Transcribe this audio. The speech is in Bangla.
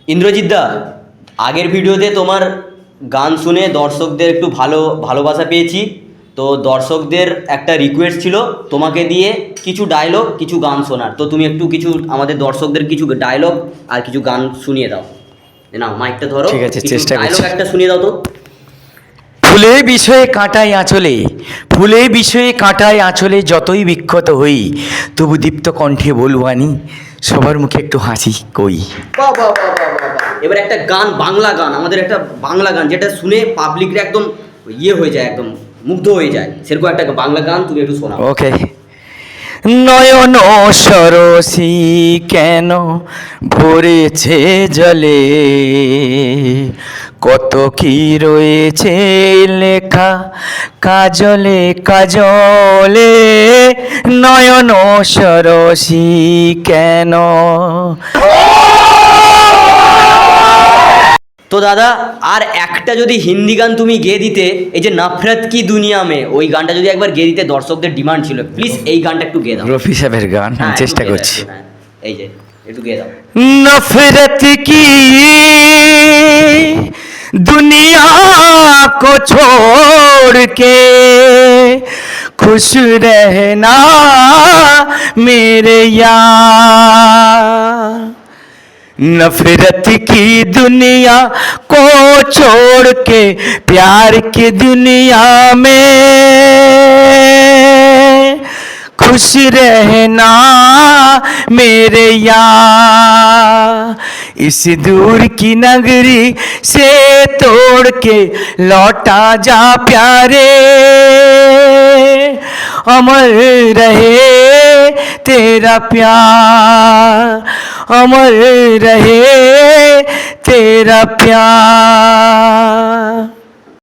ইন্দ্রজিৎ দা, আগের ভিডিওতে তোমার গান শুনে দর্শকদের একটু ভালোবাসা পেয়েছি। তো দর্শকদের একটা রিকোয়েস্ট ছিল তোমাকে দিয়ে কিছু ডায়লগ কিছু গান শোনার। তো তুমি একটু কিছু আমাদের দর্শকদের কিছু ডায়লগ আর কিছু গান শুনিয়ে দাও। নাও মাইকটা ধরো, ঠিক আছে, কিছু চেষ্টা করছি। ডায়লগ একটা শুনিয়ে দাও তো। ফুলে বিষয়ে কাঁটায় আঁচলে, ফুলে বিষয়ে কাঁটায় আঁচলে যতই বিক্ষত হই, তবু দীপ্ত কণ্ঠে বলবো আনি, সবার মুখে একটু হাসি কই। বাহ বাহ বাহ বাহ বাহ বাহ। এবার একটা গান, বাংলা গান, আমাদের একটা বাংলা গান যেটা শুনে পাবলিকরা একদম হয়ে যায়, একদম মুগ্ধ হয়ে যায়, সেরকম একটা বাংলা গান তুমি একটু শোনাও। ওকে। নয়ন সরসী কেন ভরেছে জলে, কত কি রয়েছে লেখা কাজলে কাজলে, নয়ন সরসী কেন। তো দাদা, আর একটা যদি হিন্দি গান তুমি গেয়ে দিতে, এই যে নফরত কি দুনিয়া মে, ওই গানটা যদি একবার গেয়ে দিতে, দর্শকদের ডিমান্ড ছিল, প্লিজ এই গানটা একটু গেয়ে দাও। রফি সাহেবের গান হ্যাঁ, একটু চেষ্টা গেয়ে দাও, করছি। একটু, হ্যাঁ, এই যে একটু গেয়ে দাও। नफरत की दुनिया को छोड़ के खुश रहना मेरे यार, नफरत की दुनिया को छोड़ के प्यार की दुनिया में खुश रहना मेरे यार, इस दूर की नगरी से तोड़ के लौटा जा प्यारे, अमर रहे तेरा प्यार, अमर रहे तेरा प्यार।